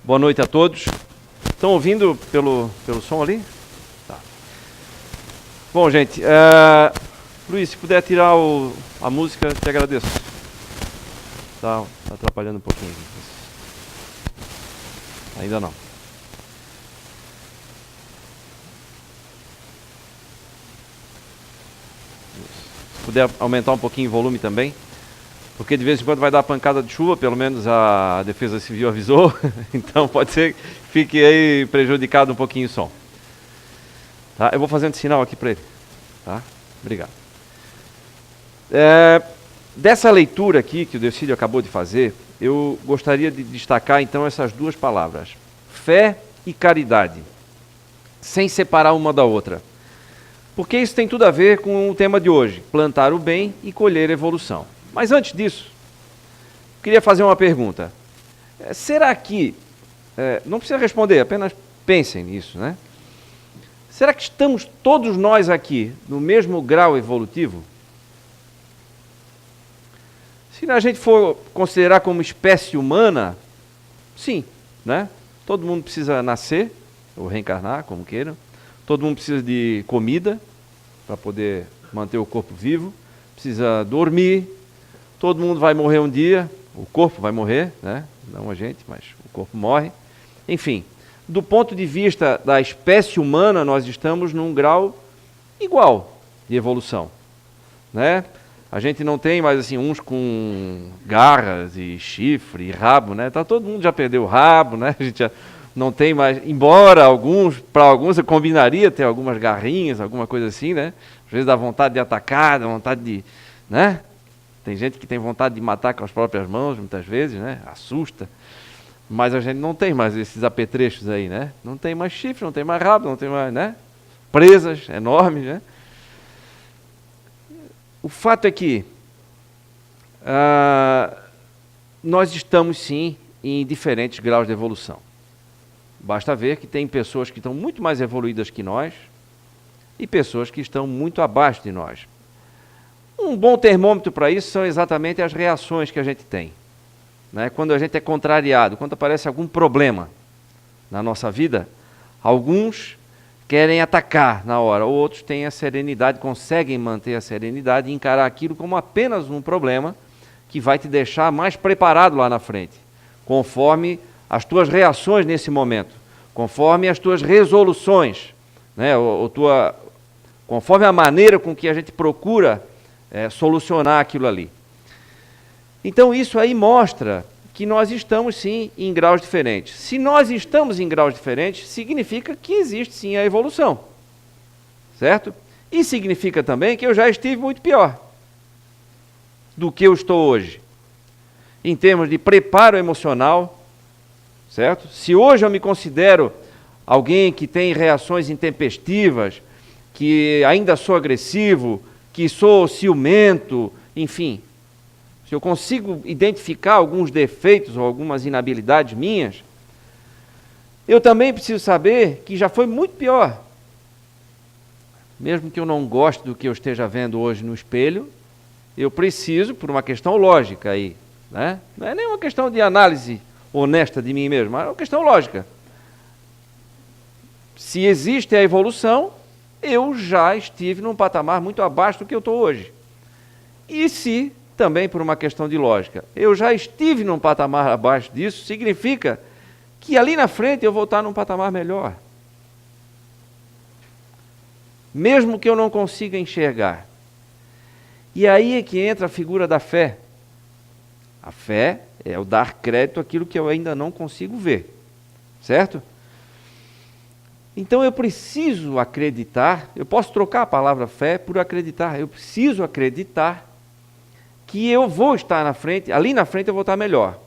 Boa noite a todos. Estão ouvindo pelo som ali? Tá. Bom, gente, Luiz, se puder tirar a música, te agradeço. Tá atrapalhando um pouquinho aqui. Ainda não. Se puder aumentar um pouquinho o volume também. Porque de vez em quando vai dar pancada de chuva, pelo menos a Defesa Civil avisou, então pode ser que fique aí prejudicado um pouquinho o som. Tá? Eu vou fazendo sinal aqui para ele. Tá? Obrigado. Dessa leitura aqui que o Decídio acabou de fazer, eu gostaria de destacar então essas duas palavras, fé e caridade, sem separar uma da outra. Porque isso tem tudo a ver com o tema de hoje, plantar o bem e colher a evolução. Mas antes disso, queria fazer uma pergunta. Será que, não precisa responder, apenas pensem nisso, né? Será que estamos todos nós aqui no mesmo grau evolutivo? Se a gente for considerar como espécie humana, sim, né? Todo mundo precisa nascer, ou reencarnar, como queiram. Todo mundo precisa de comida, para poder manter o corpo vivo. Precisa dormir. Todo mundo vai morrer um dia, o corpo vai morrer, né? Não a gente, mas o corpo morre. Enfim, do ponto de vista da espécie humana, nós estamos num grau igual de evolução, né? A gente não tem mais assim uns com garras e chifre e rabo, né? Todo mundo já perdeu o rabo, né? A gente já não tem mais, embora para alguns eu combinaria ter algumas garrinhas, alguma coisa assim, né? Às vezes dá vontade de atacar, dá vontade de, né? Tem gente que tem vontade de matar com as próprias mãos, muitas vezes, né? Assusta. Mas a gente não tem mais esses apetrechos aí, né? Não tem mais chifre, não tem mais rabo, não tem mais, né? Presas enormes, né? O fato é que nós estamos, sim, em diferentes graus de evolução. Basta ver que tem pessoas que estão muito mais evoluídas que nós e pessoas que estão muito abaixo de nós. Um bom termômetro para isso são exatamente as reações que a gente tem, né? Quando a gente é contrariado, quando aparece algum problema na nossa vida, alguns querem atacar na hora, outros têm a serenidade, conseguem manter a serenidade e encarar aquilo como apenas um problema que vai te deixar mais preparado lá na frente, conforme as tuas reações nesse momento, conforme as tuas resoluções, né? Conforme a maneira com que a gente procura solucionar aquilo ali. Então isso aí mostra que nós estamos sim em graus diferentes. Se nós estamos em graus diferentes, significa que existe sim a evolução, certo? E significa também que eu já estive muito pior do que eu estou hoje, em termos de preparo emocional, certo? Se hoje eu me considero alguém que tem reações intempestivas, que ainda sou agressivo, que sou ciumento, enfim, se eu consigo identificar alguns defeitos ou algumas inabilidades minhas, eu também preciso saber que já foi muito pior. Mesmo que eu não goste do que eu esteja vendo hoje no espelho, eu preciso, por uma questão lógica aí, né? Não é nem uma questão de análise honesta de mim mesmo, é uma questão lógica. Se existe a evolução, eu já estive num patamar muito abaixo do que eu estou hoje. E se, também por uma questão de lógica, eu já estive num patamar abaixo disso, significa que ali na frente eu vou estar num patamar melhor. Mesmo que eu não consiga enxergar. E aí é que entra a figura da fé. A fé é o dar crédito àquilo que eu ainda não consigo ver, certo? Então eu preciso acreditar, eu posso trocar a palavra fé por acreditar, eu preciso acreditar que eu vou estar na frente, ali na frente eu vou estar melhor.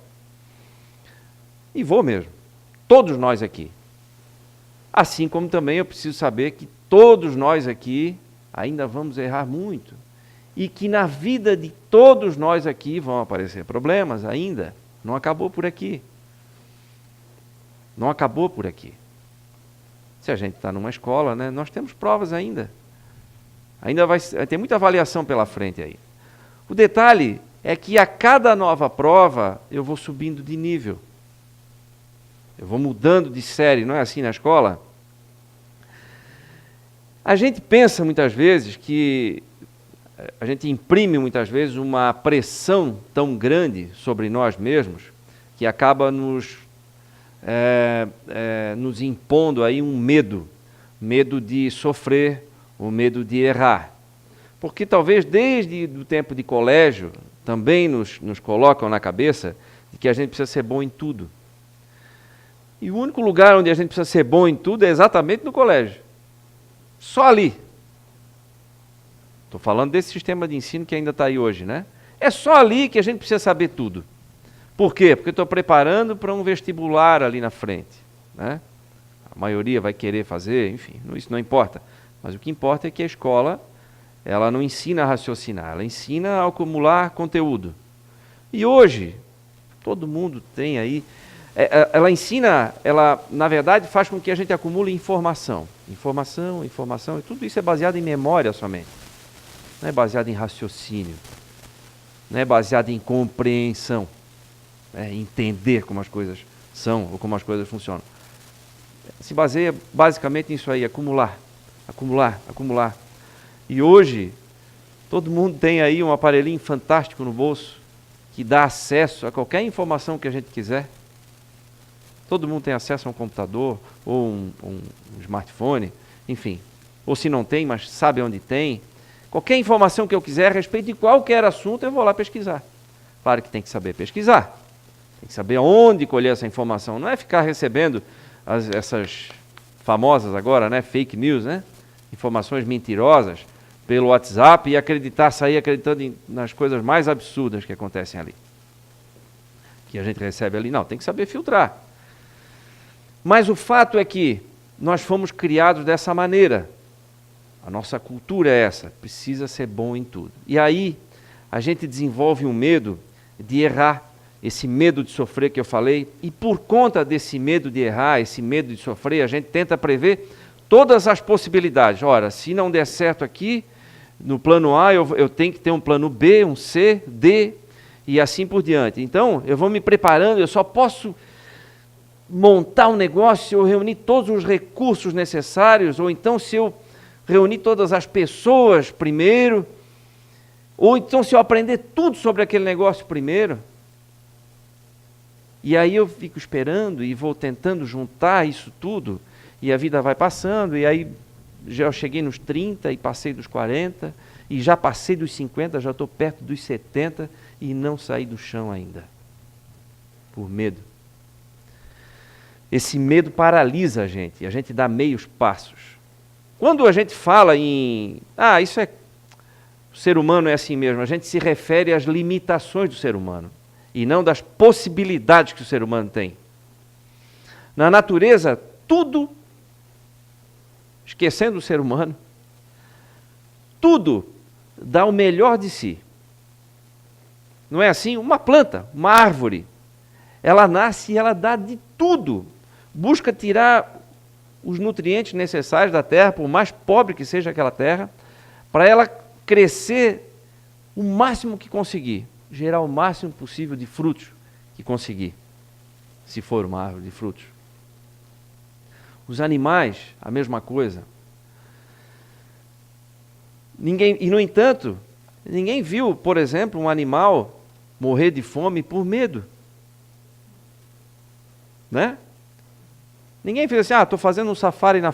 E vou mesmo, todos nós aqui. Assim como também eu preciso saber que todos nós aqui ainda vamos errar muito. E que na vida de todos nós aqui vão aparecer problemas ainda, não acabou por aqui. Não acabou por aqui. Se a gente está numa escola, né, nós temos provas ainda. Ainda vai ter muita avaliação pela frente aí. O detalhe é que a cada nova prova eu vou subindo de nível. eu vou mudando de série, não é assim na escola? A gente pensa muitas vezes que, a gente imprime muitas vezes uma pressão tão grande sobre nós mesmos, que acaba nos impondo aí um medo de sofrer, o medo de errar. Porque talvez desde o tempo de colégio também nos colocam na cabeça de que a gente precisa ser bom em tudo. E o único lugar onde a gente precisa ser bom em tudo é exatamente no colégio. Só ali. Estou falando desse sistema de ensino que ainda está aí hoje, né? É só ali que a gente precisa saber tudo. Por quê? Porque estou preparando para um vestibular ali na frente, né? A maioria vai querer fazer, enfim, isso não importa. Mas o que importa é que a escola, ela não ensina a raciocinar, ela ensina a acumular conteúdo. E hoje, todo mundo tem aí, ela ensina, ela na verdade faz com que a gente acumule informação. Informação, e tudo isso é baseado em memória somente. Não é baseado em raciocínio, não é baseado em compreensão, entender como as coisas são ou como as coisas funcionam. Se baseia basicamente nisso aí, acumular. E hoje, todo mundo tem aí um aparelhinho fantástico no bolso, que dá acesso a qualquer informação que a gente quiser. Todo mundo tem acesso a um computador, ou um smartphone, enfim. Ou se não tem, mas sabe onde tem. Qualquer informação que eu quiser a respeito de qualquer assunto, eu vou lá pesquisar. Claro que tem que saber pesquisar. Tem que saber onde colher essa informação. Não é ficar recebendo essas famosas agora, né, fake news, né? Informações mentirosas pelo WhatsApp e sair acreditando nas coisas mais absurdas que acontecem ali. Que a gente recebe ali. Não, tem que saber filtrar. Mas o fato é que nós fomos criados dessa maneira. A nossa cultura é essa, precisa ser bom em tudo. E aí a gente desenvolve um medo de errar, esse medo de sofrer que eu falei, e por conta desse medo de errar, esse medo de sofrer, a gente tenta prever todas as possibilidades. Ora, se não der certo aqui, no plano A, eu tenho que ter um plano B, um C, D, e assim por diante. Então, eu vou me preparando, eu só posso montar um negócio se eu reunir todos os recursos necessários, ou então se eu reunir todas as pessoas primeiro, ou então se eu aprender tudo sobre aquele negócio primeiro. E aí eu fico esperando e vou tentando juntar isso tudo, e a vida vai passando, e aí já cheguei nos 30 e passei dos 40, e já passei dos 50, já estou perto dos 70 e não saí do chão ainda, por medo. Esse medo paralisa a gente dá meios passos. Quando a gente fala em, o ser humano é assim mesmo, a gente se refere às limitações do ser humano, e não das possibilidades que o ser humano tem. Na natureza, tudo, esquecendo o ser humano, tudo dá o melhor de si. Não é assim? Uma planta, uma árvore, ela nasce e ela dá de tudo. Busca tirar os nutrientes necessários da terra, por mais pobre que seja aquela terra, para ela crescer o máximo que conseguir, gerar o máximo possível de frutos que conseguir, se for uma árvore de frutos. Os animais, a mesma coisa. E, no entanto, ninguém viu, por exemplo, um animal morrer de fome por medo. Né? Ninguém fez assim, estou fazendo um safari na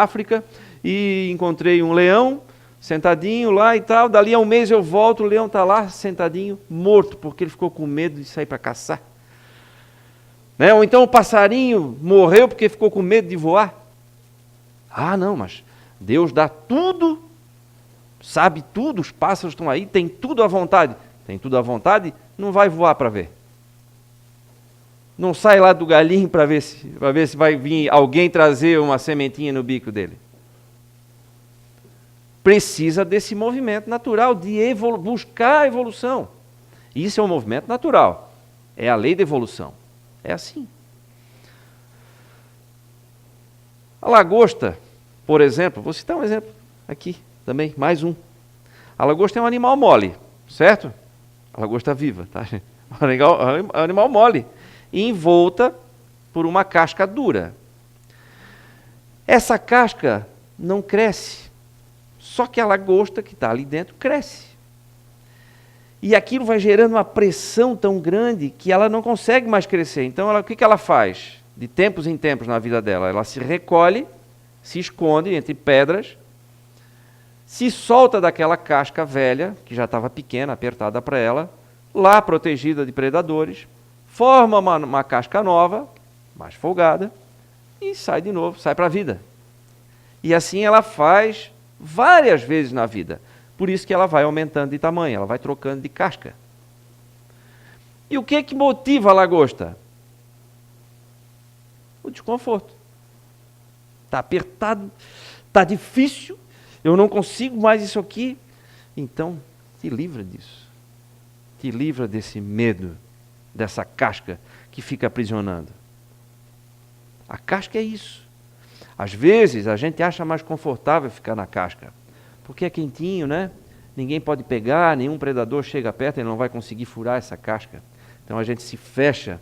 África, e encontrei um leão sentadinho lá e tal, dali a um mês eu volto, o leão está lá sentadinho, morto, porque ele ficou com medo de sair para caçar. Né? Ou então o passarinho morreu porque ficou com medo de voar. Não, mas Deus dá tudo, sabe tudo, os pássaros estão aí, tem tudo à vontade. Tem tudo à vontade, não vai voar para ver. Não sai lá do galinho para ver se vai vir alguém trazer uma sementinha no bico dele. Precisa desse movimento natural de buscar a evolução. Isso é um movimento natural. É a lei da evolução. É assim. A lagosta, por exemplo, vou citar um exemplo aqui também, mais um. A lagosta é um animal mole, certo? A lagosta viva, tá? É um animal mole. E envolta por uma casca dura. Essa casca não cresce, só que a lagosta que está ali dentro cresce. E aquilo vai gerando uma pressão tão grande que ela não consegue mais crescer. Então, o que ela faz? De tempos em tempos na vida dela, ela se recolhe, se esconde entre pedras, se solta daquela casca velha, que já estava pequena, apertada para ela, lá protegida de predadores, forma uma casca nova, mais folgada, e sai de novo, sai para a vida. E assim ela faz várias vezes na vida. Por isso que ela vai aumentando de tamanho, ela vai trocando de casca. E o que motiva a lagosta? O desconforto. Está apertado, está difícil, eu não consigo mais isso aqui. Então, te livra disso. Te livra desse medo, dessa casca que fica aprisionando. A casca é isso. Às vezes, a gente acha mais confortável ficar na casca, porque é quentinho, né? Ninguém pode pegar, nenhum predador chega perto, ele não vai conseguir furar essa casca. Então a gente se fecha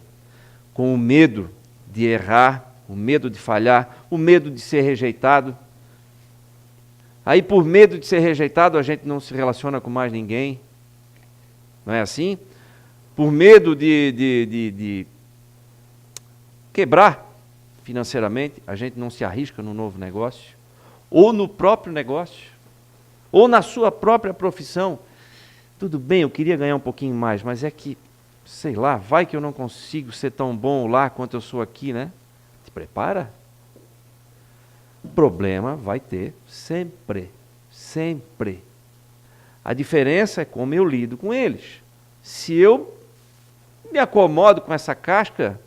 com o medo de errar, o medo de falhar, o medo de ser rejeitado. Aí, por medo de ser rejeitado, a gente não se relaciona com mais ninguém. Não é assim? Por medo de quebrar financeiramente, a gente não se arrisca no novo negócio, ou no próprio negócio, ou na sua própria profissão. Tudo bem, eu queria ganhar um pouquinho mais, mas é que, sei lá, vai que eu não consigo ser tão bom lá quanto eu sou aqui, né? Te prepara. O problema vai ter sempre, sempre. A diferença é como eu lido com eles. Se eu me acomodo com essa casca,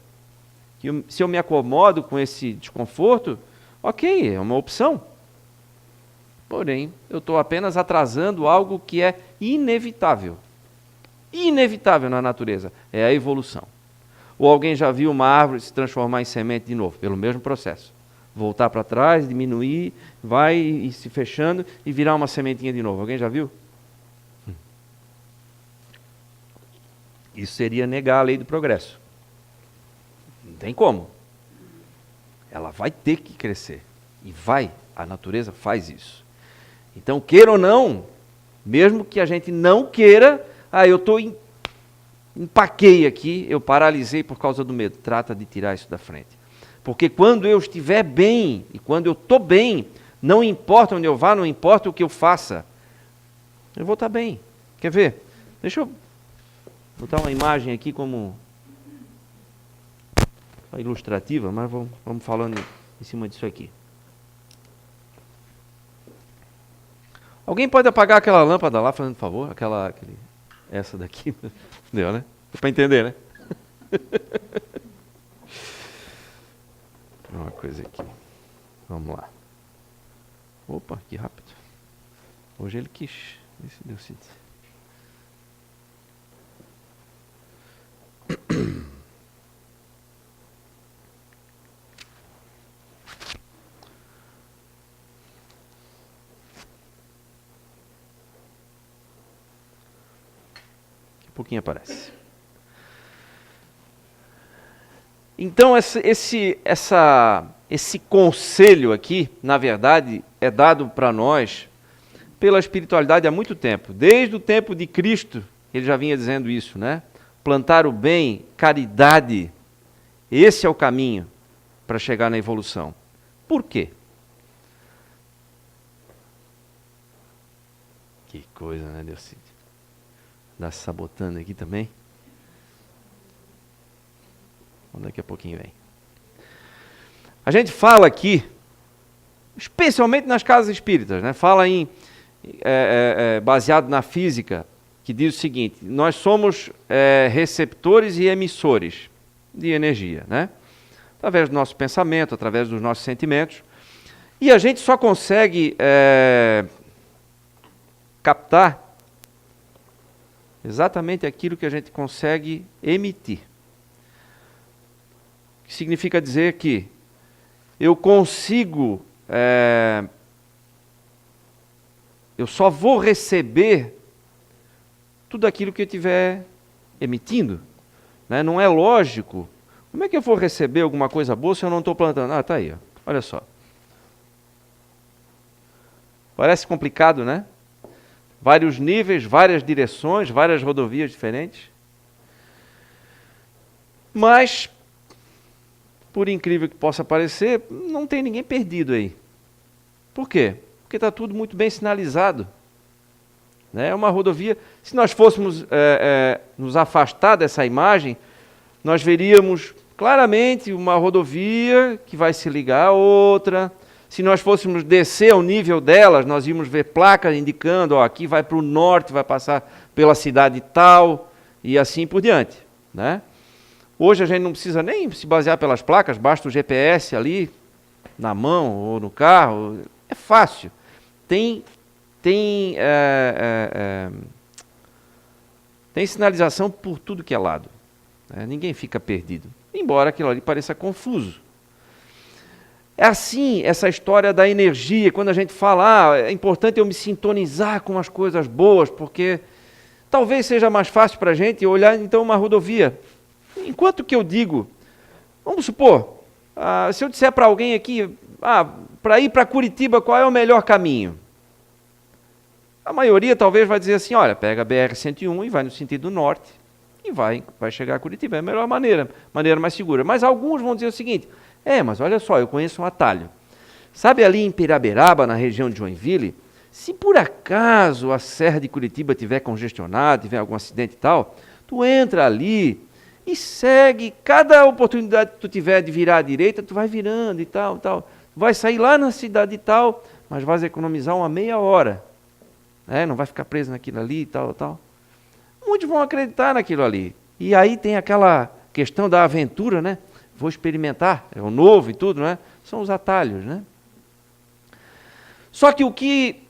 se eu me acomodo com esse desconforto, ok, é uma opção. Porém, eu estou apenas atrasando algo que é inevitável. Inevitável na natureza. É a evolução. Ou alguém já viu uma árvore se transformar em semente de novo? Pelo mesmo processo. Voltar para trás, diminuir, vai e se fechando e virar uma sementinha de novo. Alguém já viu? Isso seria negar a lei do progresso. Não tem como. Ela vai ter que crescer. E vai, a natureza faz isso. Então, queira ou não, mesmo que a gente não queira, eu empaquei aqui, eu paralisei por causa do medo. Trata de tirar isso da frente. Porque quando eu estiver bem, e quando eu estou bem, não importa onde eu vá, não importa o que eu faça, eu vou estar bem. Quer ver? Deixa eu botar uma imagem aqui como ilustrativa, mas vamos falando em cima disso aqui. Alguém pode apagar aquela lâmpada lá, fazendo favor? Essa daqui. Deu, né? Deu para entender, né? Uma coisa aqui. Vamos lá. Opa, que rápido. Hoje ele quis. Esse deu sítio. Pouquinho aparece. Então, esse conselho aqui, na verdade, é dado para nós pela espiritualidade há muito tempo. Desde o tempo de Cristo, ele já vinha dizendo isso, né? Plantar o bem, caridade, esse é o caminho para chegar na evolução. Por quê? Que coisa, né, Deus? Está se sabotando aqui também. Daqui a pouquinho vem. A gente fala aqui, especialmente nas casas espíritas, né? Fala baseado na física, que diz o seguinte: nós somos receptores e emissores de energia, né? Através do nosso pensamento, através dos nossos sentimentos. E a gente só consegue captar exatamente aquilo que a gente consegue emitir. O que significa dizer que eu consigo, eu só vou receber tudo aquilo que eu estiver emitindo. Né? Não é lógico Como é que eu vou receber alguma coisa boa se eu não estou plantando? Ah, tá aí, ó. Olha só. Parece complicado, né? Vários níveis, várias direções, várias rodovias diferentes. Mas, por incrível que possa parecer, não tem ninguém perdido aí. Por quê? Porque está tudo muito bem sinalizado. É uma rodovia. Se nós fôssemos nos afastar dessa imagem, nós veríamos claramente uma rodovia que vai se ligar a outra. Se nós fôssemos descer ao nível delas, nós íamos ver placas indicando, ó, aqui vai para o norte, vai passar pela cidade tal, e assim por diante, né? Hoje a gente não precisa nem se basear pelas placas, basta o GPS ali, na mão ou no carro, é fácil. Tem sinalização por tudo que é lado, né? Ninguém fica perdido, embora aquilo ali pareça confuso. É assim essa história da energia, quando a gente fala, é importante eu me sintonizar com as coisas boas, porque talvez seja mais fácil para a gente olhar então uma rodovia. Enquanto que eu digo, vamos supor, se eu disser para alguém aqui, para ir para Curitiba, qual é o melhor caminho? A maioria talvez vai dizer assim, olha, pega a BR-101 e vai no sentido norte, e vai chegar a Curitiba, é a melhor maneira mais segura. Mas alguns vão dizer o seguinte, mas olha só, eu conheço um atalho. Sabe ali em Piraberaba, na região de Joinville, se por acaso a Serra de Curitiba estiver congestionada, tiver algum acidente e tal, tu entra ali e segue, cada oportunidade que tu tiver de virar à direita, tu vai virando e tal. Tu vai sair lá na cidade e tal, mas vais economizar uma meia hora. Não vai ficar preso naquilo ali e tal. Muitos vão acreditar naquilo ali. E aí tem aquela questão da aventura, né? Vou experimentar, é o novo e tudo, né? São os atalhos, né? Só que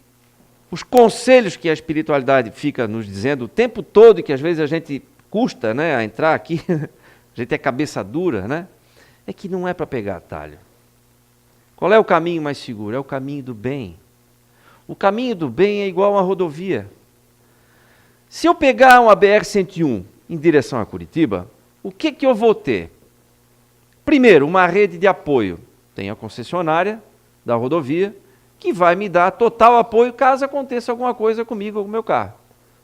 os conselhos que a espiritualidade fica nos dizendo o tempo todo, e que às vezes a gente custa, né, a entrar aqui, a gente é cabeça dura, né? É que não é para pegar atalho. Qual é o caminho mais seguro? É o caminho do bem. O caminho do bem é igual a uma rodovia. Se eu pegar uma BR-101 em direção a Curitiba, o que eu vou ter? Primeiro, uma rede de apoio. Tem a concessionária da rodovia, que vai me dar total apoio caso aconteça alguma coisa comigo ou com o meu carro.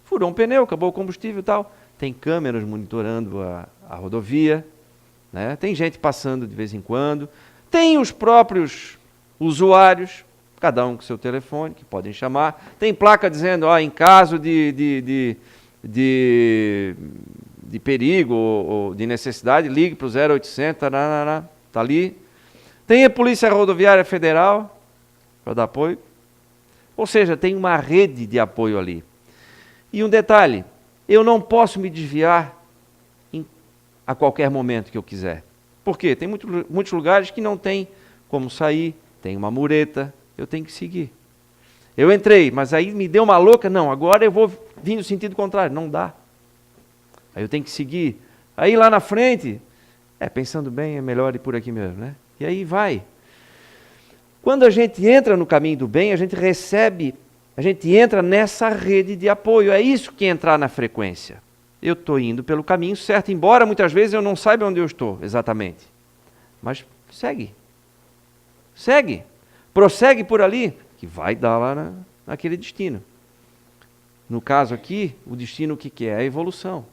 Furou um pneu, acabou o combustível e tal. Tem câmeras monitorando a rodovia, né? Tem gente passando de vez em quando. Tem os próprios usuários, cada um com seu telefone, que podem chamar. Tem placa dizendo, em caso de perigo ou de necessidade, ligue para o 0800, está ali. Tem a Polícia Rodoviária Federal para dar apoio. Ou seja, tem uma rede de apoio ali. E um detalhe, eu não posso me desviar a qualquer momento que eu quiser. Por quê? Tem muitos lugares que não tem como sair, tem uma mureta, eu tenho que seguir. Eu entrei, mas aí me deu uma louca, não, agora eu vou vir no sentido contrário, não dá. Aí eu tenho que seguir. Aí lá na frente, pensando bem, é melhor ir por aqui mesmo, né? E aí vai. Quando a gente entra no caminho do bem, a gente entra nessa rede de apoio. É isso que é entrar na frequência. Eu estou indo pelo caminho certo, embora muitas vezes eu não saiba onde eu estou exatamente. Mas segue. Prossegue por ali, que vai dar lá naquele destino. No caso aqui, o destino o que é? A evolução.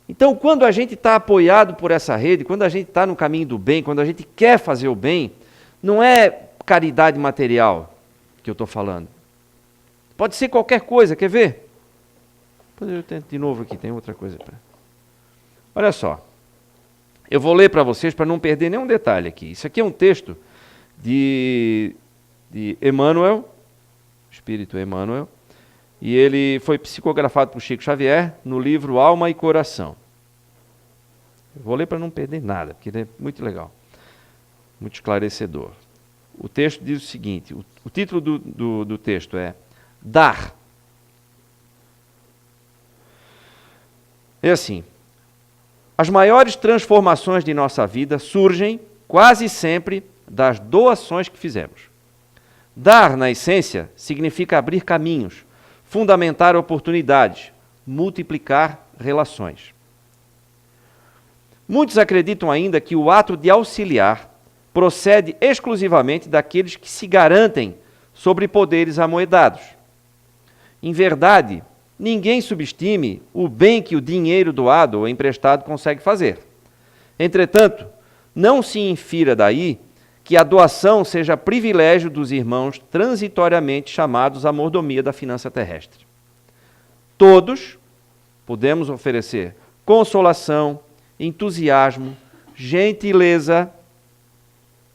Então, quando a gente está apoiado por essa rede, quando a gente está no caminho do bem, quando a gente quer fazer o bem, não é caridade material que eu estou falando. Pode ser qualquer coisa, quer ver? Depois eu tento de novo aqui, tem outra coisa. Olha só, eu vou ler para vocês para não perder nenhum detalhe aqui. Isso aqui é um texto de Emmanuel, Espírito Emmanuel, e ele foi psicografado por Chico Xavier no livro Alma e Coração. Eu vou ler para não perder nada, porque ele é muito legal, muito esclarecedor. O texto diz o seguinte, o título do texto é Dar. É assim, as maiores transformações de nossa vida surgem quase sempre das doações que fizemos. Dar, na essência, significa abrir caminhos, fundamentar oportunidades, multiplicar relações. Muitos acreditam ainda que o ato de auxiliar procede exclusivamente daqueles que se garantem sobre poderes amoedados. Em verdade, ninguém subestime o bem que o dinheiro doado ou emprestado consegue fazer. Entretanto, não se infira daí que a doação seja privilégio dos irmãos transitoriamente chamados à mordomia da finança terrestre. Todos podemos oferecer consolação, entusiasmo, gentileza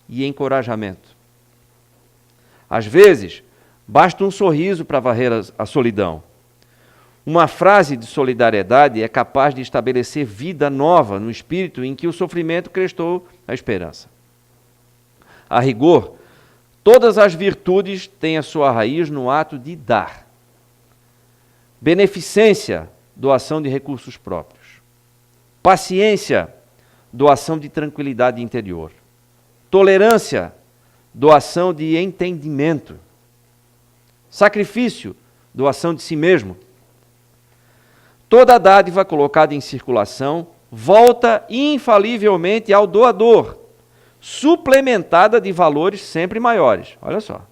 e encorajamento. Às vezes, basta um sorriso para varrer a solidão. Uma frase de solidariedade é capaz de estabelecer vida nova no espírito em que o sofrimento crestou a esperança. A rigor, todas as virtudes têm a sua raiz no ato de dar. Beneficência, doação de recursos próprios. Paciência, doação de tranquilidade interior. Tolerância, doação de entendimento. Sacrifício, doação de si mesmo. Toda dádiva colocada em circulação volta infalivelmente ao doador, suplementada de valores sempre maiores. Olha só.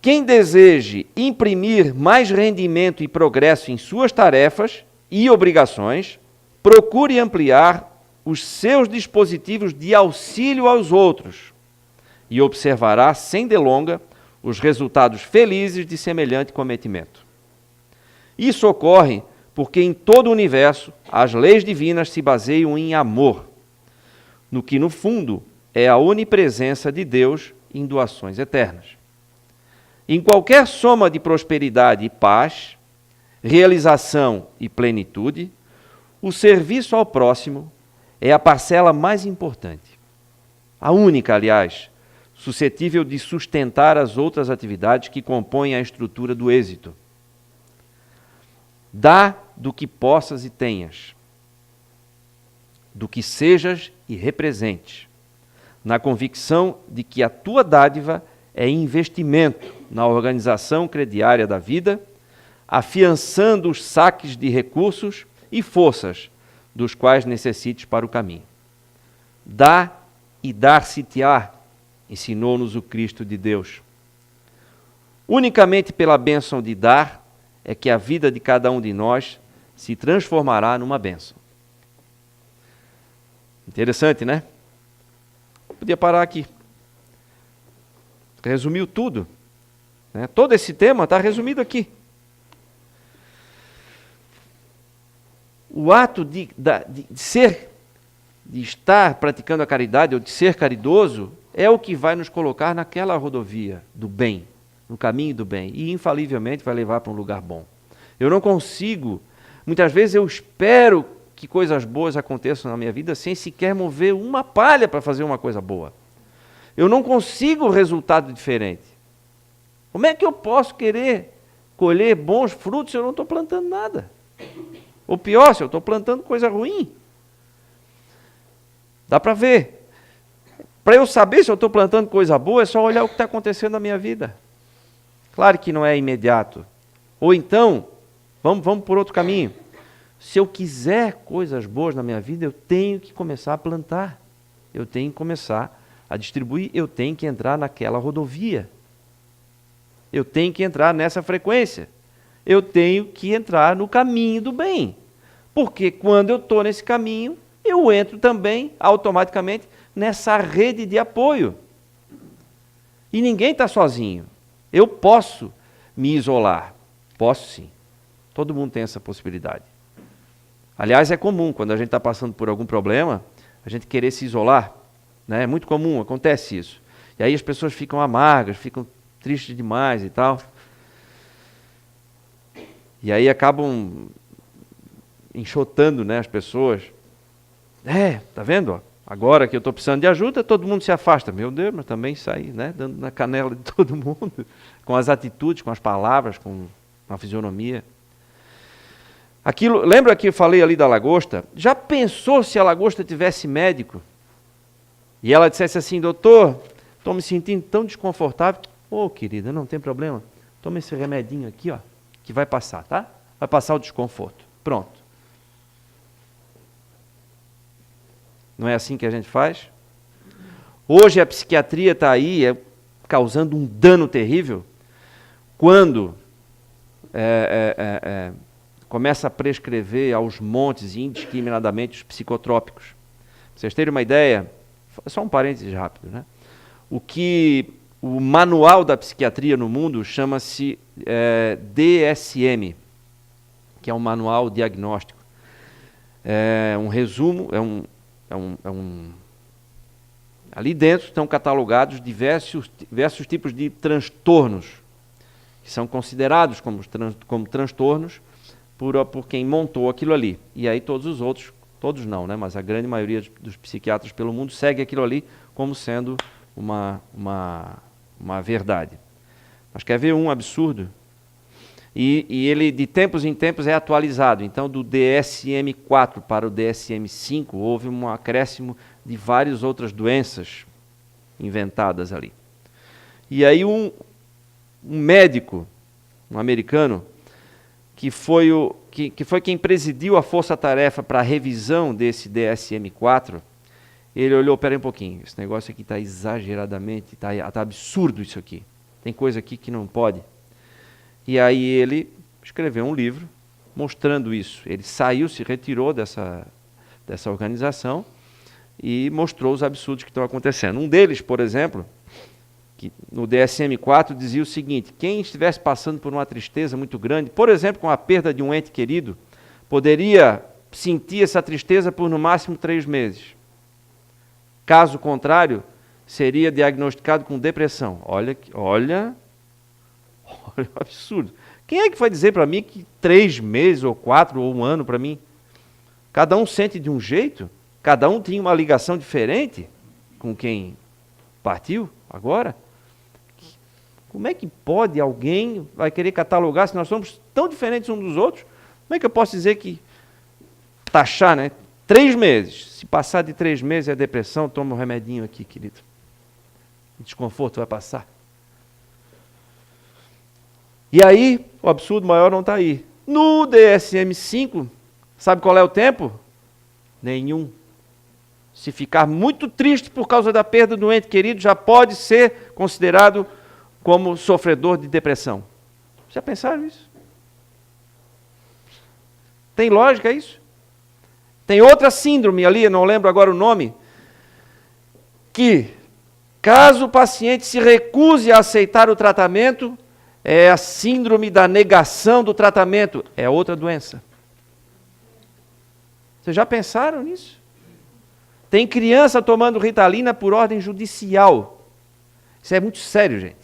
Quem deseje imprimir mais rendimento e progresso em suas tarefas e obrigações, procure ampliar os seus dispositivos de auxílio aos outros e observará, sem delonga, os resultados felizes de semelhante cometimento. Isso ocorre porque em todo o universo as leis divinas se baseiam em amor, no que no fundo é a onipresença de Deus em doações eternas. Em qualquer soma de prosperidade e paz, realização e plenitude, o serviço ao próximo é a parcela mais importante. A única, aliás, suscetível de sustentar as outras atividades que compõem a estrutura do êxito. Dá do que possas e tenhas, do que sejas e representes, na convicção de que a tua dádiva é investimento na organização crediária da vida, afiançando os saques de recursos e forças dos quais necessites para o caminho. Dá e dar-se-te-á, ensinou-nos o Cristo de Deus. Unicamente pela bênção de dar é que a vida de cada um de nós se transformará numa bênção. Interessante, né? Podia parar aqui. Resumiu tudo. Né? Todo esse tema está resumido aqui. O ato de estar praticando a caridade ou de ser caridoso é o que vai nos colocar naquela rodovia do bem, no caminho do bem, e infalivelmente vai levar para um lugar bom. Eu não consigo, muitas vezes eu espero que coisas boas aconteçam na minha vida sem sequer mover uma palha para fazer uma coisa boa. Eu não consigo resultado diferente. Como é que eu posso querer colher bons frutos se eu não estou plantando nada? Ou pior, se eu estou plantando coisa ruim. Dá para ver. Para eu saber se eu estou plantando coisa boa, é só olhar o que está acontecendo na minha vida. Claro que não é imediato. Ou então, vamos por outro caminho. Se eu quiser coisas boas na minha vida, eu tenho que começar a plantar. Eu tenho que começar a distribuir. Eu tenho que entrar naquela rodovia. Eu tenho que entrar nessa frequência. Eu tenho que entrar no caminho do bem. Porque quando eu estou nesse caminho, eu entro também, automaticamente, nessa rede de apoio. E ninguém está sozinho. Eu posso me isolar. Posso sim. Todo mundo tem essa possibilidade. Aliás, é comum, quando a gente está passando por algum problema, a gente querer se isolar. Né? É muito comum, acontece isso. E aí as pessoas ficam amargas, ficam tristes demais e tal. E aí acabam enxotando, né, as pessoas. Tá vendo? Agora que eu estou precisando de ajuda, todo mundo se afasta. Meu Deus, mas também sai, né, dando na canela de todo mundo, com as atitudes, com as palavras, com a fisionomia. Lembra que eu falei ali da lagosta? Já pensou se a lagosta tivesse médico? E ela dissesse assim, doutor, estou me sentindo tão desconfortável. Querida, não tem problema. Toma esse remedinho aqui, ó, que vai passar, tá? Vai passar o desconforto. Pronto. Não é assim que a gente faz? Hoje a psiquiatria está aí causando um dano terrível quando começa a prescrever aos montes indiscriminadamente os psicotrópicos. Pra vocês terem uma ideia, só um parênteses rápido, né? O manual da psiquiatria no mundo chama-se DSM, que é um manual diagnóstico. É um resumo, ali dentro estão catalogados diversos tipos de transtornos, que são considerados como transtornos por quem montou aquilo ali. E aí todos os outros, todos não, né? Mas a grande maioria dos psiquiatras pelo mundo segue aquilo ali como sendo uma verdade. Mas quer ver um absurdo? E ele, de tempos em tempos, é atualizado. Então, do DSM-4 para o DSM-5, houve um acréscimo de várias outras doenças inventadas ali. E aí um médico, um americano, que foi quem presidiu a força-tarefa para a revisão desse DSM-4, ele olhou, peraí um pouquinho, esse negócio aqui está exageradamente, está absurdo isso aqui. Tem coisa aqui que não pode. E aí ele escreveu um livro mostrando isso. Ele saiu, se retirou dessa organização e mostrou os absurdos que estão acontecendo. Um deles, por exemplo, que no DSM-4 dizia o seguinte: quem estivesse passando por uma tristeza muito grande, por exemplo, com a perda de um ente querido, poderia sentir essa tristeza por no máximo 3 meses. Caso contrário, seria diagnosticado com depressão. Olha o absurdo. Quem é que vai dizer para mim que 3 meses, ou 4, ou 1 ano para mim? Cada um sente de um jeito, cada um tinha uma ligação diferente com quem partiu agora. Como é que pode alguém vai querer catalogar se nós somos tão diferentes uns dos outros? Como é que eu posso dizer que taxar, né? 3 meses. Se passar de 3 meses é depressão, toma um remedinho aqui, querido. O desconforto vai passar. E aí, o absurdo maior não está aí. No DSM-5, sabe qual é o tempo? Nenhum. Se ficar muito triste por causa da perda do ente querido, já pode ser considerado como sofredor de depressão. Já pensaram isso? Tem lógica isso? Tem outra síndrome ali, não lembro agora o nome, que caso o paciente se recuse a aceitar o tratamento, é a síndrome da negação do tratamento. É outra doença. Vocês já pensaram nisso? Tem criança tomando Ritalina por ordem judicial. Isso é muito sério, gente.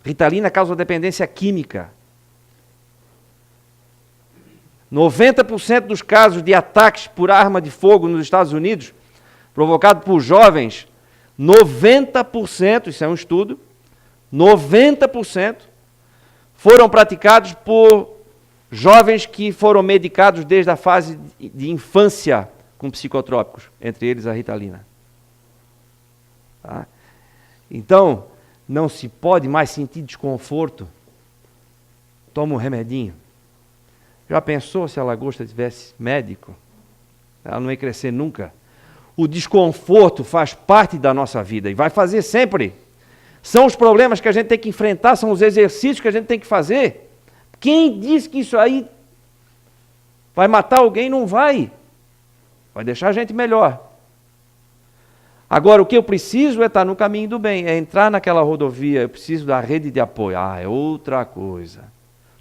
Ritalina causa dependência química. 90% dos casos de ataques por arma de fogo nos Estados Unidos, provocados por jovens, 90%, isso é um estudo, 90% foram praticados por jovens que foram medicados desde a fase de infância com psicotrópicos, entre eles a Ritalina. Tá? Então, não se pode mais sentir desconforto. Toma um remedinho. Já pensou se a lagosta tivesse médico? Ela não ia crescer nunca. O desconforto faz parte da nossa vida e vai fazer sempre. São os problemas que a gente tem que enfrentar, são os exercícios que a gente tem que fazer. Quem diz que isso aí vai matar alguém? Não vai. Vai deixar a gente melhor. Agora, o que eu preciso é estar no caminho do bem, é entrar naquela rodovia, eu preciso da rede de apoio. É outra coisa.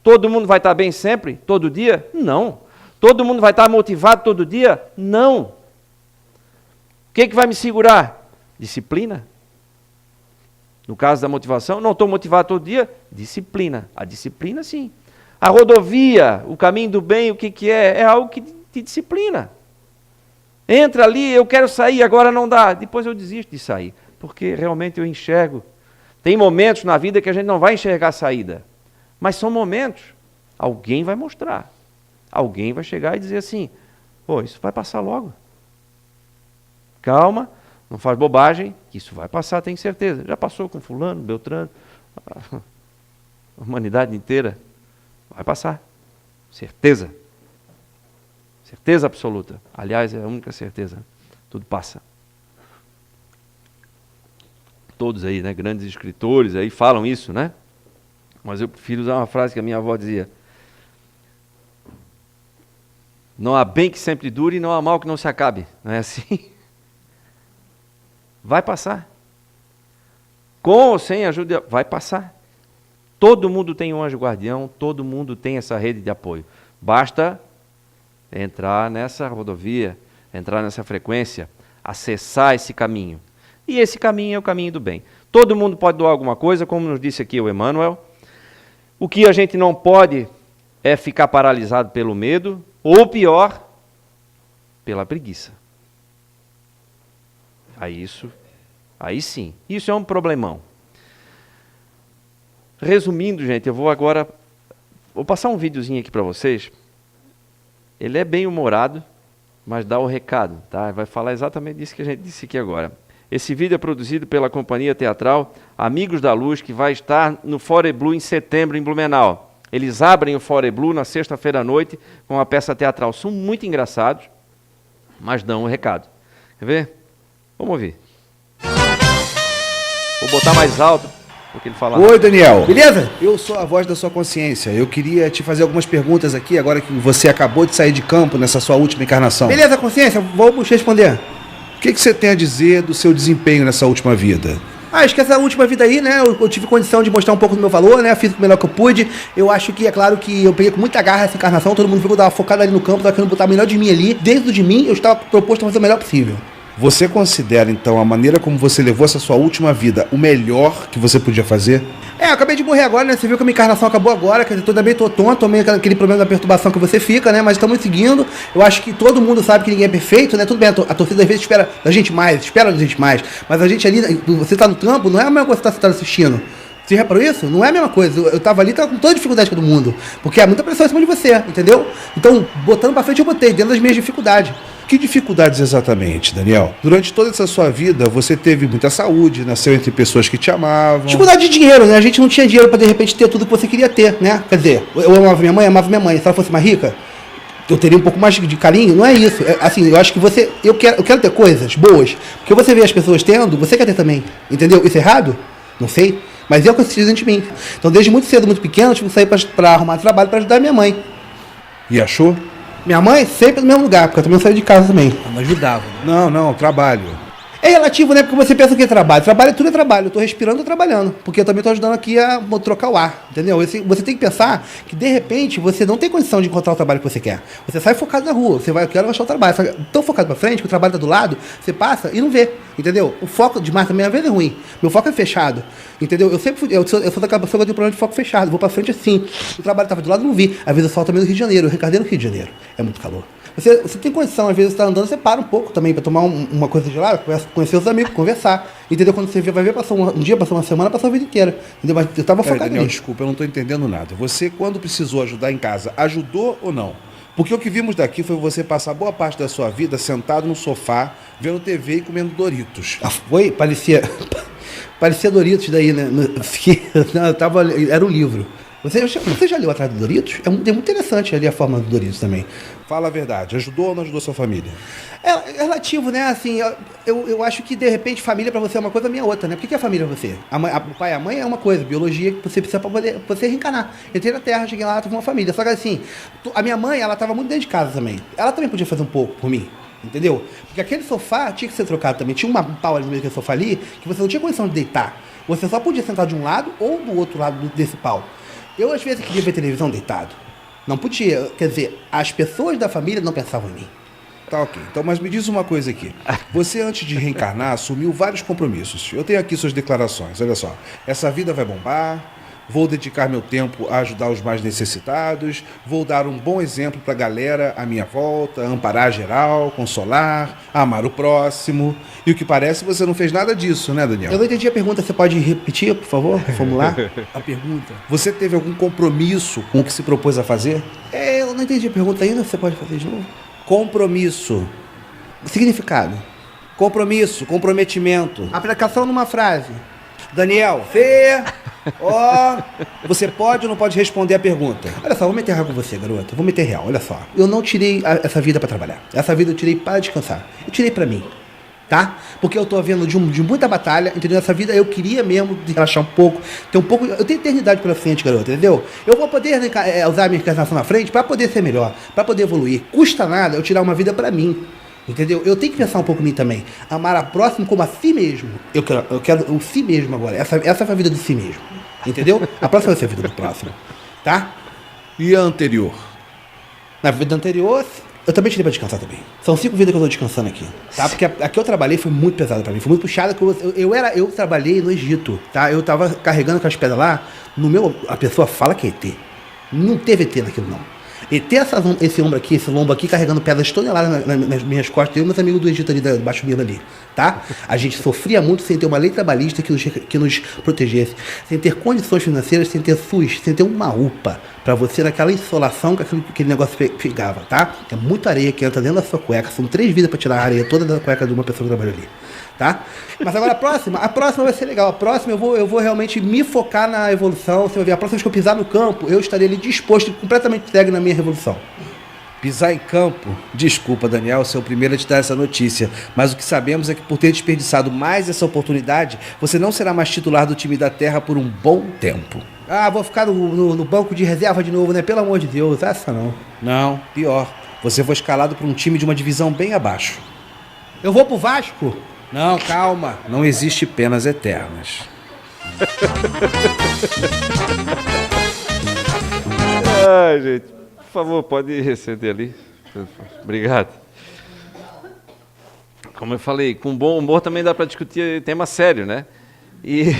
Todo mundo vai estar bem sempre? Todo dia? Não. Todo mundo vai estar motivado todo dia? Não. O que vai me segurar? Disciplina. No caso da motivação, não estou motivado todo dia? Disciplina. A disciplina, sim. A rodovia, o caminho do bem, o que é? É algo que te disciplina. Entra ali, eu quero sair, agora não dá. Depois eu desisto de sair, porque realmente eu enxergo. Tem momentos na vida que a gente não vai enxergar a saída, mas são momentos. Alguém vai mostrar. Alguém vai chegar e dizer assim, isso vai passar logo. Calma, não faz bobagem, que isso vai passar, tenho certeza. Já passou com fulano, Beltrano, a humanidade inteira. Vai passar. Certeza. Certeza absoluta. Aliás, é a única certeza. tudo passa. Todos aí, né, grandes escritores aí falam isso, né? Mas eu prefiro usar uma frase que a minha avó dizia: não há bem que sempre dure e não há mal que não se acabe. Não é assim? Vai passar. Com ou sem ajuda, vai passar. Todo mundo tem um anjo guardião, todo mundo tem essa rede de apoio. Basta entrar nessa rodovia, entrar nessa frequência, acessar esse caminho. E esse caminho é o caminho do bem. Todo mundo pode doar alguma coisa, como nos disse aqui o Emmanuel. O que a gente não pode é ficar paralisado pelo medo, ou pior, pela preguiça. Aí sim, isso é um problemão. Resumindo, gente, eu vou passar um videozinho aqui para vocês. Ele é bem humorado, mas dá o recado, tá? Vai falar exatamente disso que a gente disse aqui agora. Esse vídeo é produzido pela companhia teatral Amigos da Luz, que vai estar no Fore Blue em setembro, em Blumenau. Eles abrem o Fore Blue na sexta-feira à noite com uma peça teatral. São muito engraçados, mas dão um recado. Quer ver? Vamos ouvir. Vou botar mais alto, porque ele fala... Oi, Daniel. Beleza? Eu sou a voz da sua consciência. Eu queria te fazer algumas perguntas aqui, agora que você acabou de sair de campo nessa sua última encarnação. Beleza, consciência, vamos responder. O que você tem a dizer do seu desempenho nessa última vida? Acho que essa última vida aí, né, eu tive condição de mostrar um pouco do meu valor, né, fiz o melhor que eu pude. Eu acho que, é claro que eu peguei com muita garra essa encarnação, todo mundo viu que eu tava focado ali no campo, tava querendo botar o melhor de mim ali. Dentro de mim, eu estava proposto a fazer o melhor possível. Você considera, então, a maneira como você levou essa sua última vida o melhor que você podia fazer? Eu acabei de morrer agora, né? Você viu que a minha encarnação acabou agora, quer dizer, também tô tonto, tomei aquele problema da perturbação que você fica, né? Mas estamos seguindo. Eu acho que todo mundo sabe que ninguém é perfeito, né? Tudo bem, a torcida às vezes espera da gente mais, mas a gente ali, você tá no campo, não é a mesma coisa que você tá assistindo. Você reparou isso? Não é a mesma coisa. Eu tava ali, tava com toda a dificuldade do mundo. Porque há muita pressão em cima de você, entendeu? Então, botando pra frente, eu botei, dentro das minhas dificuldades. Que dificuldades exatamente, Daniel? Durante toda essa sua vida, você teve muita saúde, nasceu entre pessoas que te amavam. Dificuldade de dinheiro, né? A gente não tinha dinheiro pra, de repente, ter tudo que você queria ter, né? Quer dizer, eu amava minha mãe. Se ela fosse mais rica, eu teria um pouco mais de carinho. Não é isso. Assim, eu acho que eu quero ter coisas boas. Porque você vê as pessoas tendo, você quer ter também. Entendeu? Isso é errado? Não sei. Mas eu consegui dentro de mim. Então, desde muito cedo, muito pequeno, eu tive que sair pra arrumar trabalho pra ajudar minha mãe. E achou? Minha mãe sempre no mesmo lugar, porque eu também saí de casa também. Não ajudava. Né? Não, trabalho. É relativo, né? Porque você pensa que é trabalho. Trabalho, tudo é trabalho. Eu tô respirando, tô trabalhando. Porque eu também tô ajudando aqui a trocar o ar, entendeu? Você tem que pensar que, de repente, você não tem condição de encontrar o trabalho que você quer. Você sai focado na rua, você vai, eu quero achar o trabalho. Sai tão focado pra frente, que o trabalho tá do lado, você passa e não vê, entendeu? O foco demais também, às vezes, é ruim. Meu foco é fechado, entendeu? Eu sou daquela pessoa que tem problema de foco fechado. Vou pra frente assim. O trabalho tava do lado, não vi. Às vezes eu falo também no Rio de Janeiro. Eu reencarnei no Rio de Janeiro. É muito calor. Você tem condição, às vezes você tá andando, você para um pouco também pra tomar uma coisa de lá, conhecer os amigos, conversar. Entendeu? Quando você vai ver, passou um dia, passou uma semana, passou a vida inteira. Entendeu? Mas eu tava focado Daniel, nisso. desculpa, eu não tô entendendo nada. Você, quando precisou ajudar em casa, ajudou ou não? Porque o que vimos daqui foi você passar boa parte da sua vida sentado no sofá, vendo TV e comendo Doritos. Foi? Parecia Doritos daí, né? Era um livro. Você já leu Atrás do Doritos? É muito interessante ali a forma do Doritos também. Fala a verdade, ajudou ou não ajudou sua família? É relativo, né? Assim, eu acho que, de repente, família pra você é uma coisa, a minha é outra, né? O que é família pra você? O pai e a mãe é uma coisa, biologia que você precisa pra poder você reencarnar. Entrei na Terra, cheguei lá, tive uma família. Só que assim, a minha mãe, ela tava muito dentro de casa também. Ela também podia fazer um pouco por mim. Entendeu? Porque aquele sofá tinha que ser trocado também. Tinha um pau ali no meio daquele sofá ali que você não tinha condição de deitar. Você só podia sentar de um lado ou do outro lado desse pau. Eu, às vezes, queria ver televisão deitado. Não podia. Quer dizer, as pessoas da família não pensavam em mim. Tá, ok. Então, mas me diz uma coisa aqui. Você, antes de reencarnar, assumiu vários compromissos. Eu tenho aqui suas declarações. Olha só. Essa vida vai bombar. Vou dedicar meu tempo a ajudar os mais necessitados. Vou dar um bom exemplo para a galera à minha volta. Amparar geral, consolar, amar o próximo. E o que parece, você não fez nada disso, né, Daniel? Eu não entendi a pergunta. Você pode repetir, por favor? Formular A pergunta. Você teve algum compromisso com o que se propôs a fazer? Eu não entendi a pergunta ainda. Você pode fazer de novo? Compromisso. Significado. Compromisso, comprometimento. Aplicação numa frase. Daniel, você pode ou não pode responder a pergunta? Olha só, vou meter real com você, garota. Vou meter real, olha só. Eu não tirei essa vida pra trabalhar. Essa vida eu tirei para descansar. Eu tirei pra mim. tá? Porque eu tô vendo de muita batalha, entendeu? Nessa vida eu queria mesmo relaxar um pouco, ter um pouco... Eu tenho eternidade pela frente, garoto, entendeu? Eu vou poder usar a minha encarnação na frente para poder ser melhor, para poder evoluir. Custa nada eu tirar uma vida para mim, entendeu? Eu tenho que pensar um pouco em mim também. Amar a próximo como a si mesmo. Eu quero o si mesmo agora. Essa é a vida do si mesmo, entendeu? A próxima vai ser a vida do próximo, tá? E a anterior? Na vida anterior... Eu também tirei pra descansar também. São 5 vidas que eu tô descansando aqui, tá? Porque a que eu trabalhei foi muito pesada pra mim, foi muito puxada. Eu trabalhei no Egito, tá? Eu tava carregando com as pedras lá, a pessoa fala que é ET. Não teve ET naquilo, não. ET esse lombo aqui, carregando pedras toneladas nas minhas costas, eu e meus amigos do Egito ali, da Baixo Nilo ali, tá? A gente sofria muito sem ter uma lei trabalhista que nos protegesse, sem ter condições financeiras, sem ter SUS, sem ter uma UPA pra você naquela insolação que aquele negócio pegava, tá? É muita areia que entra dentro da sua cueca, são 3 vidas pra tirar a areia toda da cueca de uma pessoa que trabalha ali, tá? Mas agora a próxima vai ser legal. A próxima eu vou realmente me focar na evolução. Você vai ver, a próxima vez que eu pisar no campo, eu estarei ali disposto, completamente entregue na minha revolução. Pisar em campo? Desculpa, Daniel, ser o primeiro a te dar essa notícia, mas o que sabemos é que por ter desperdiçado mais essa oportunidade, você não será mais titular do time da Terra por um bom tempo. Ah, vou ficar no banco de reserva de novo, né? Pelo amor de Deus, essa não. Não, pior. Você foi escalado para um time de uma divisão bem abaixo. Eu vou pro Vasco? Não, calma. Não existe penas eternas. Ai, gente, por favor, pode receder ali. Obrigado. Como eu falei, com bom humor também dá para discutir tema sério, né? E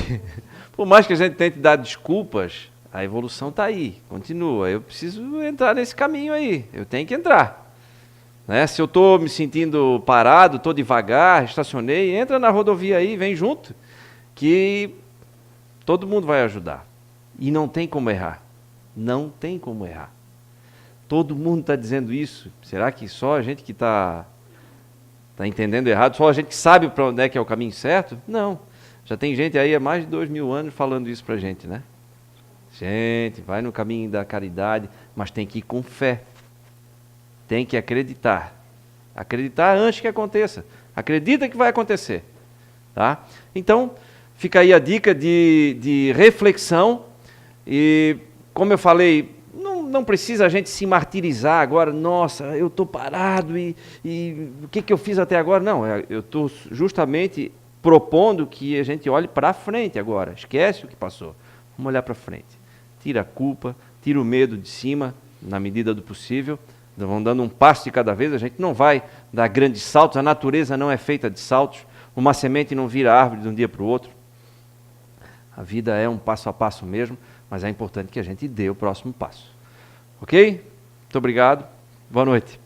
por mais que a gente tente dar desculpas, a evolução está aí, continua. Eu preciso entrar nesse caminho aí, eu tenho que entrar. Né? Se eu estou me sentindo parado, estou devagar, estacionei, entra na rodovia aí, vem junto, que todo mundo vai ajudar. E não tem como errar. Não tem como errar. Todo mundo está dizendo isso. Será que só a gente que está entendendo errado, só a gente que sabe para onde é que é o caminho certo? Não. Já tem gente aí há mais de 2000 anos falando isso para a gente, né? Gente, vai no caminho da caridade, mas tem que ir com fé. Tem que acreditar. Acreditar antes que aconteça. Acredita que vai acontecer. Tá? Então, fica aí a dica de reflexão. E, como eu falei, não precisa a gente se martirizar agora. Nossa, eu estou parado e o que eu fiz até agora? Não, eu estou justamente propondo que a gente olhe para frente agora. Esquece o que passou. Vamos olhar para frente. Tira a culpa, tira o medo de cima, na medida do possível. Vão dando um passo de cada vez, a gente não vai dar grandes saltos, a natureza não é feita de saltos, uma semente não vira árvore de um dia para o outro. A vida é um passo a passo mesmo, mas é importante que a gente dê o próximo passo. Ok? Muito obrigado, boa noite.